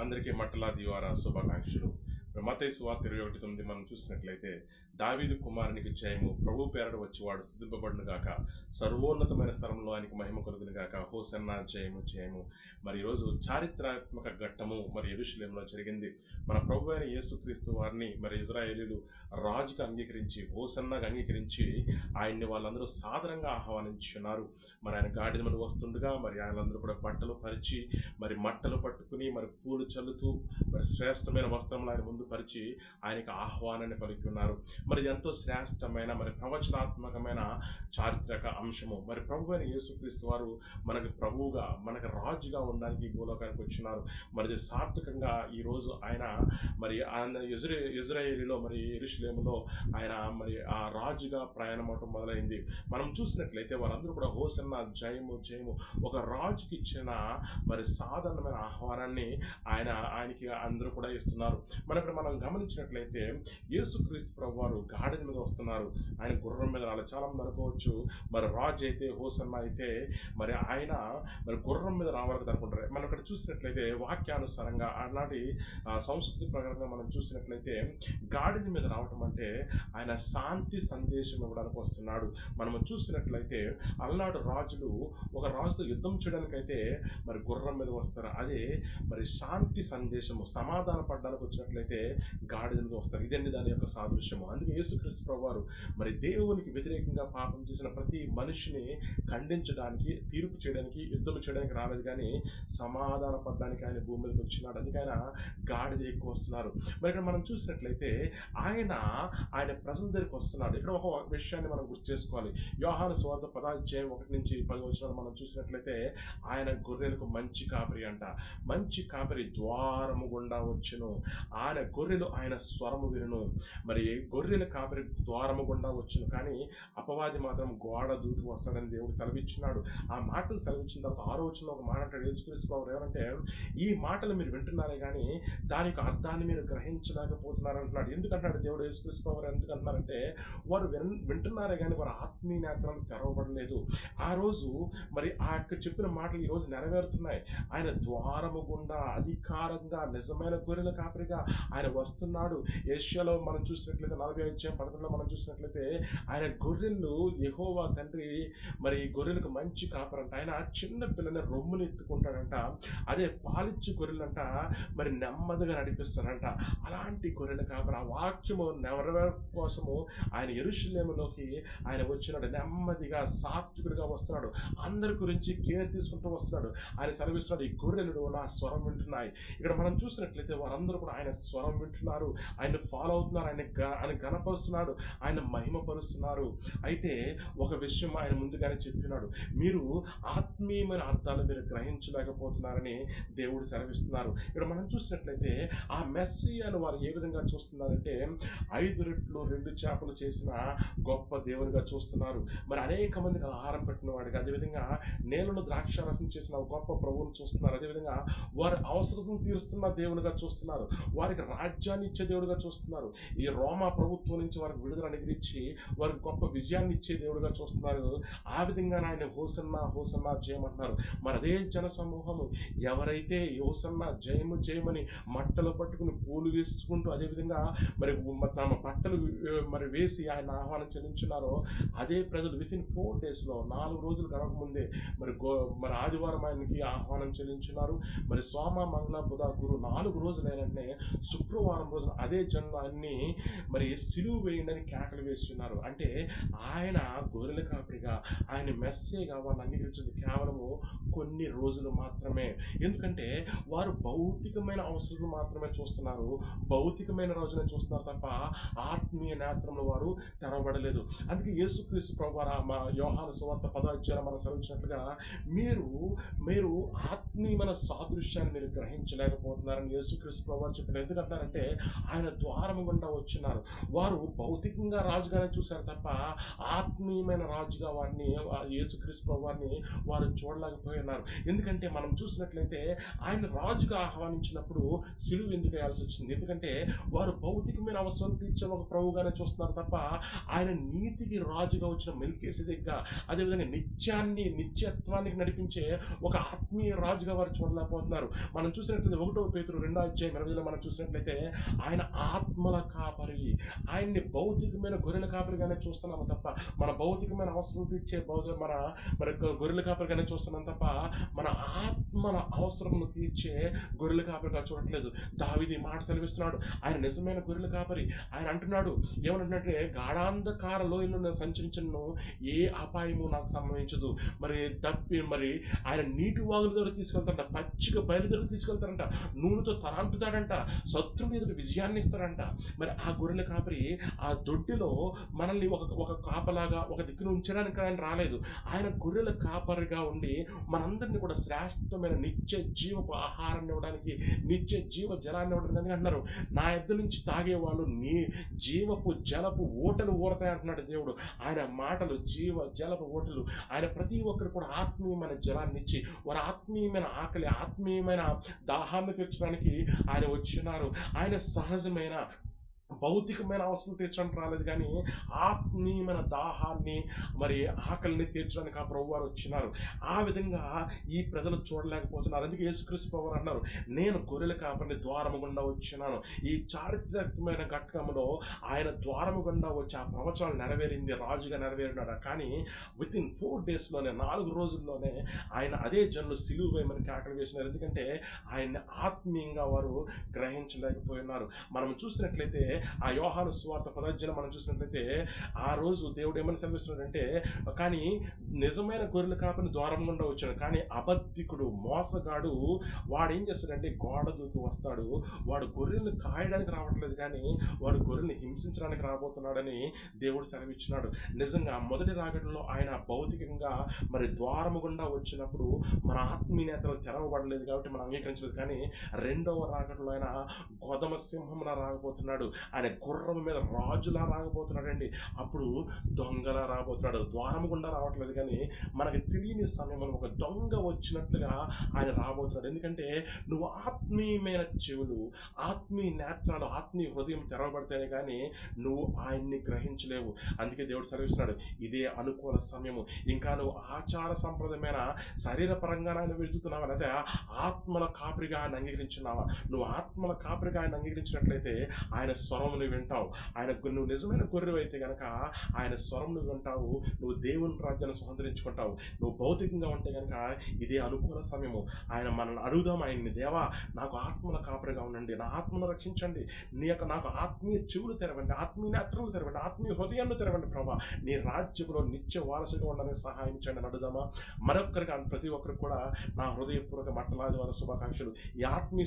అందరికీ మట్టలా దివారా శుభాకాంక్షలు. మత్తయి సువార్త 21:9 మనం చూసినట్లయితే, దావీదు కుమారునికి జయము, ప్రభు పేరట వచ్చేవాడు స్తుతింపబడును గాక, సర్వోన్నతమైన స్థలంలో ఆయనకి మహిమ కలుగును గాక, హోసన్నా జయము జయము. మరి ఈరోజు చారిత్రాత్మక ఘట్టము మరి యెరూషలేములో జరిగింది. మన ప్రభు అయిన యేసుక్రీస్తు వారిని మరి ఇజ్రాయేలీలు రాజుగా అంగీకరించి, హోసన్నాగా అంగీకరించి ఆయన్ని వాళ్ళందరూ సాదరంగా ఆహ్వానించున్నారు. మరి ఆయన గాడిద మీద వస్తుండగా మరి ఆయనందరూ కూడా బట్టలు పరిచి, మరి మట్టలు పట్టుకుని, మరి పూలు చల్లుతూ, మరి శ్రేష్టమైన వస్త్రములు ఆయన ముందు పరిచి ఆయనకి ఆహ్వానాన్ని పలికి ఉన్నారు. మరి ఎంతో శ్రేష్టమైన మరి ప్రవచనాత్మకమైన చారిత్రక అంశము. మరి ప్రభు అయిన యేసుక్రీస్తు వారు మనకి ప్రభువుగా, మనకి రాజుగా ఉండడానికి ఈ భూలోకానికి వచ్చినారు. మరి సార్థకంగా ఈరోజు ఆయన మరి ఆయన ఇజ్రాయేలీలో మరి యెరూషలేములో ఆయన మరి ఆ రాజుగా ప్రయాణం అవటం మొదలైంది. మనం చూసినట్లయితే వారందరూ కూడా హోసన్నా జయము జయము, ఒక రాజుకి ఇచ్చిన మరి సాధారణమైన ఆహ్వానాన్ని ఆయనకి అందరూ కూడా ఇస్తున్నారు. మనం గమనించినట్లయితే యేసుక్రీస్తు ప్రభు వారు గాడిద మీద వస్తున్నారు, ఆయన గుర్రం మీద రాలేదు. చాలా మంది అనుకోవచ్చు మరి రాజు అయితే, హోసన్నా అయితే మరి ఆయన మరి గుర్రం మీద రావాలని అనుకుంటారు. మనం ఇక్కడ చూసినట్లయితే వాక్యానుసారంగా అలాంటి సంస్కృతి ప్రకారంగా మనం చూసినట్లయితే గాడిద మీద రావటం అంటే ఆయన శాంతి సందేశం ఇవ్వడానికి వస్తున్నాడు. మనం చూసినట్లయితే అలనాడు రాజులు ఒక రాజుతో యుద్ధం చేయడానికైతే మరి గుర్రం మీద వస్తారు. అదే మరి శాంతి సందేశము, సమాధాన పడడానికి వచ్చినట్లయితే గాడిద మీద వస్తారు. ఇదండి దాని యొక్క సాదృశ్యము. అందుకే యేసుక్రీస్తు ప్రభువారు మరి దేవునికి వ్యతిరేకంగా పాపం చేసిన ప్రతి మనిషిని ఖండించడానికి, తీర్పు చేయడానికి, యుద్ధం చేయడానికి రాలేదు, కానీ సమాధాన పడడానికి ఆయన భూమి మీదకి వచ్చినాడు. అందుకే ఆయన గాడిద ఎక్కువ వస్తున్నారు. మరి ఇక్కడ మనం చూసినట్లయితే ఆయన ప్రజల దగ్గరికి వస్తున్నాడు. ఇక్కడ ఒక విషయాన్ని మనం గుర్తు చేసుకోవాలి. యోహాను సువార్త 10:1-10 మనం చూసినట్లయితే ఆయన గొర్రెలకు మంచి కాపరి అంట. మంచి కాపరి ద్వారము గుండా వచ్చును, ఆయన గొర్రెలు ఆయన స్వరము వినును. మరి గొర్రెల కాపరి ద్వారము గుండా వచ్చును, కానీ అపవాది మాత్రం గోడ దూకి వస్తాడని దేవుడు సెలవిచ్చున్నాడు. ఆ మాటలు సెలవిచ్చిన తర్వాత 6వ వచనంలో ఒక మాట అంటాడు యేసుక్రీస్తు ప్రభువు. ఏమంటే, ఈ మాటలు మీరు వింటున్నారే కానీ దాని యొక్క అర్థాన్ని మీరు గ్రహించలేకపోతున్నారు అంటున్నాడు. ఎందుకంటాడు దేవుడు యేసుక్రీస్తు ప్రభువు? ఎందుకంటున్నారంటే వారు వింటున్నారే కానీ వారి ఆత్మీయ నేత్రాలు తెరవబడలేదు. ఆ రోజు మరి ఆ యొక్క చెప్పిన మాటలు ఈ రోజు నెరవేరుతున్నాయి. ఆయన ద్వారము గుండా అధికారంగా నిజమైన గొర్రెల కాపరిగా ఆయన వస్తున్నాడు. యెషయాలో మనం చూసినట్లయితే 45:11 మనం చూసినట్లయితే ఆయన గొర్రెలు యెహోవా తండ్రి మరి గొర్రెలకు మంచి కాపరంట. ఆయన చిన్న పిల్లని రొమ్ముని ఎత్తుకుంటాడంట. అదే పాలిచ్చు గొర్రెలంట మరి నెమ్మదిగా నడిపిస్తాడంట. అలాంటి గొర్రెల కాపరి, ఆ వాక్యము నెరవేర్పు కోసము ఆయన యెరూషలేములోకి ఆయన వచ్చినాడు. నెమ్మదిగా సాత్వికుడిగా వస్తున్నాడు. అందరి గురించి కేర్ తీసుకుంటూ వస్తున్నాడు. ఆయన సెలవిస్తున్నాడు, ఈ గొర్రెలు నా స్వరం వింటున్నాయి. ఇక్కడ మనం చూసినట్లయితే వారందరూ కూడా ఆయన స్వరం వింటున్నారు, ఆయన ఫాలో అవుతున్నారు, ఆయన గణపరుస్తున్నాడు, ఆయన మహిమపరుస్తున్నారు. అయితే ఒక విషయం ఆయన ముందుగానే చెప్పినాడు, మీరు ఆత్మీయమైన అర్థాలు మీరు గ్రహించలేకపోతున్నారని దేవుడు సెలవిస్తున్నారు. ఇక్కడ మనం చూసినట్లయితే ఆ మెస్సీయాను వారు ఏ విధంగా చూస్తున్నారంటే 5 రెట్లు 2 చేపలు చేసిన గొప్ప దేవునిగా చూస్తున్నారు. మరి అనేక మందికి ఆహారం పెట్టిన వాడిగా, అదేవిధంగా నేలను ద్రాక్షారసం చేసిన గొప్ప ప్రభువుని చూస్తున్నారు. అదేవిధంగా వారి అవసరం తీరుస్తున్న దేవునిగా చూస్తున్నారు. వారికి రాజ్యాన్ని ఇచ్చే దేవుడిగా చూస్తున్నారు. ఈ రోమా ప్రభుత్వం నుంచి వారికి విడుదల అనుగ్రహించి వారికి గొప్ప విజయాన్ని ఇచ్చే దేవుడిగా చూస్తున్నారు. ఆ విధంగా ఆయన హోసన్నా హోసన్నా జయమంటున్నారు. మరి అదే జన సమూహము ఎవరైతే హోసన్నా జయము జయమని మట్టలు పట్టుకుని పూలు వేసుకుంటూ, అదేవిధంగా మరి తమ బట్టలు మరి వేసి ఆయన ఆహ్వానం చెల్లించున్నారో అదే ప్రజలు వితిన్ 4 డేస్లో 4 రోజులు గడవకముందే మరి ఆదివారం ఆయనకి ఆహ్వానం చెల్లించున్నారు. మరి సోమ మంగళ బుధ గురు 4 రోజులు అయినట్టే శుక్రవారం రోజున అదే జనులు ఆయన్ని మరి సిలువ వేయండి కేకలు వేస్తున్నారు. అంటే ఆయన గొర్రెల కాపరిగా, ఆయన మెస్సేగా వాళ్ళు అంగీకరించింది కేవలము కొన్ని రోజులు మాత్రమే. ఎందుకంటే వారు భౌతికమైన అవసరాలు మాత్రమే చూస్తున్నారు, భౌతికమైన రోజునే చూస్తున్నారు తప్ప ఆత్మీయ నేత్రంలో వారు తెరవబడలేదు. అందుకే యేసుక్రీస్తు ప్రభువారు యోహాను సువార్త 10 మనం సెలవించినట్లుగా మీరు ఆత్మీయమైన సాదృశ్యాన్ని మీరు గ్రహించలేకపోతున్నారని యేసుక్రీస్తు ప్రభువారు చెప్పారు. ఎందుకంటే చెప్పారంటే ఆయన ద్వారం గుండా వచ్చినారు. వారు భౌతికంగా రాజుగానే చూశారు తప్ప ఆత్మీయమైన రాజుగా వారిని యేసుక్రీస్తు ప్రభువారిని వారు చూడలేకపోయినారు. ఎందుకంటే మనం చూసినట్లయితే ఆయన రాజుగా ఆహ్వానించినప్పుడు సిలువ ఎందుకు వేయాల్సి వచ్చింది? ఎందుకంటే వారు భౌతికమైన అవసరం తీర్చే ఒక ప్రభుగానే చూస్తున్నారు తప్ప ఆయన నీతికి రాజుగా వచ్చిన మెల్కీసెదెక్‌గా, అదేవిధంగా నిత్యత్వానికి నడిపించే ఒక ఆత్మీయ రాజుగా వారు చూడలేకపోతున్నారు. మనం చూసినట్లయితే 1 పేతురు 2:20 మనం చూసినట్లయితే ఆయన ఆత్మల కాపరి. ఆయన్ని భౌతికమైన గొర్రెల కాపరిగానే చూస్తున్నాము తప్ప మన భౌతికమైన అవసరం తీర్చే మన గొర్రెల కాపరిగానే చూస్తున్నాం తప్ప మన ఆత్మల అవసరమును తీర్చే గొర్రెల కాపరిగా చూడట్లేదు. దావీదు ఈ మాట సెలవిస్తున్నాడు. ఆయన నిజమైన గొర్రెల కాపరి. ఆయన అంటున్నాడు, ఏమంటున్నట్టే గాఢాంధకార లోయలో నేను సంచరించను, ఏ అపాయము నాకు సంభవించదు. మరి ఆయన నీటి వాగుల ద్వారా తీసుకెళ్తాడంట, పచ్చిక బయలు ద్వారా తీసుకెళ్తాడంట, నూనెతో తలాంటుతాడంట, శత్రువు ఎదుటి విజయాన్ని ఇస్తాడంట. మరి ఆ గొర్రెల కాపరి ఆ దొడ్డిలో మనల్ని ఒక కాపలాగా ఒక దిక్కును ఉంచడానికి ఆయన రాలేదు. ఆయన గొర్రెల కాపరిగా ఉండి మనందరినీ కూడా శ్రేష్టమైన నిత్య జీవపు ఆహారాన్ని ఇవ్వడానికి, నిత్య జీవ జలాన్ని ఇవ్వడానికి అంటున్నారు. నా యొద్ద నుంచి తాగేవాళ్ళు నీ జీవపు జలపు ఓటలు ఊరతాయి అంటున్నాడు దేవుడు. ఆయన మాటలు జీవ జలపు ఓటలు. ఆయన ప్రతి ఒక్కరు కూడా ఆత్మీయమైన జలాన్ని ఇచ్చి వారి ఆత్మీయమైన ఆకలి, ఆత్మీయమైన దాహాన్ని తీర్చడానికి ఆయన వచ్చినారు. ఆయన సహజమైన భౌతికమైన అవసరం తీర్చడానికి రాలేదు, కానీ ఆత్మీయమైన దాహాన్ని ఆకలిని తీర్చడానికి ఆ ప్రభు వారు వచ్చినారు. ఆ విధంగా ఈ ప్రజలు చూడలేకపోతున్నారు. అందుకే యేసుక్రీస్తు ప్రభు వారు అన్నారు, నేను గొర్రెల కాపరిని ద్వారము గుండా వచ్చినాను. ఈ చారిత్రకమైన ఘట్టంలో ఆయన ద్వారము గుండా వచ్చి ఆ ప్రవచనాలు నెరవేరింది, రాజుగా నెరవేరినాడు. కానీ వితిన్ 4 డేస్లోనే 4 రోజుల్లోనే ఆయన అదే జనులు సిలువ వేయమని కేకలు వేసినారు. ఎందుకంటే ఆయన్ని ఆత్మీయంగా వారు గ్రహించలేకపోయినారు. మనం చూసినట్లయితే ఆ యోహాను సువార్త 10 మనం చూసినట్లయితే ఆ రోజు దేవుడు ఏమని సెలవిస్తున్నాడంటే, కానీ నిజమైన గొర్రెల కాపరిని ద్వారం గుండా వచ్చాడు, కానీ అబద్ధికుడు మోసగాడు వాడు ఏం చేస్తాడంటే గోడ దూకి వస్తాడు. వాడు గొర్రెలను కాయడానికి రావట్లేదు, కానీ వాడు గొర్రెల్ని హింసించడానికి రాబోతున్నాడని దేవుడు సెలవిచ్చినాడు. నిజంగా మొదటి రాకడలో ఆయన భౌతికంగా ద్వారము గుండా వచ్చినప్పుడు మన ఆత్మీయ నేతలు తెరవబడలేదు కాబట్టి మనం అంగీకరించలేదు. కానీ రెండవ రాకడలో ఆయన గోధుమ సింహంలా రాకపోతున్నాడు, ఆయన గుర్రం మీద రాజులా రాకపోతున్నాడండి. అప్పుడు దొంగలా రాబోతున్నాడు. ద్వారం గుండా రావట్లేదు, కానీ మనకు తెలియని సమయంలో ఒక దొంగ వచ్చినట్లుగా ఆయన రాబోతున్నాడు. ఎందుకంటే నువ్వు ఆత్మీయమైన చెవులు, ఆత్మీయ నేత్రాలు, ఆత్మీయ హృదయం తెరవబడితేనే కానీ నువ్వు ఆయన్ని గ్రహించలేవు. అందుకే దేవుడు సెలవిస్తున్నాడు, ఇదే అనుకూల సమయము. ఇంకా నువ్వు ఆచార సంప్రదాయమైన శరీరపరంగా ఆయన వెతుకుతున్నావా, అయితే ఆత్మల కాపరిగా ఆయన అంగీకరించున్నావా? నువ్వు ఆత్మల కాపరిగా ఆయన అంగీకరించినట్లయితే ఆయన స్వరం నువ్వు వింటావు. నువ్వు నిజమైన గొర్రెవు అయితే కనుక ఆయన స్వరం నువ్వు వింటావు, నువ్వు దేవుని రాజ్యాన్ని స్వతంత్రించుకుంటావు. నువ్వు భౌతికంగా ఉంటే కనుక ఇదే అనుకూల సమయము. ఆయన మనల్ని అడుగుదాం, ఆయన్ని, దేవా నాకు ఆత్మల కాపరిగా ఉండండి, నా ఆత్మను రక్షించండి, నాకు ఆత్మీయ చెవులు తెరవండి, ఆత్మీయ నేత్రములు తెరవండి, ఆత్మీయ హృదయాన్ని తెరవండి ప్రభా, నీ రాజ్యంలో నిత్య వారసుగా ఉండడానికి సహాయం చేయండి అని అడుగుదామా? మరొకరికి, ప్రతి ఒక్కరికి కూడా నా హృదయపూర్వక మట్టలాది వారి శుభాకాంక్షలు. ఈ ఆత్మీయ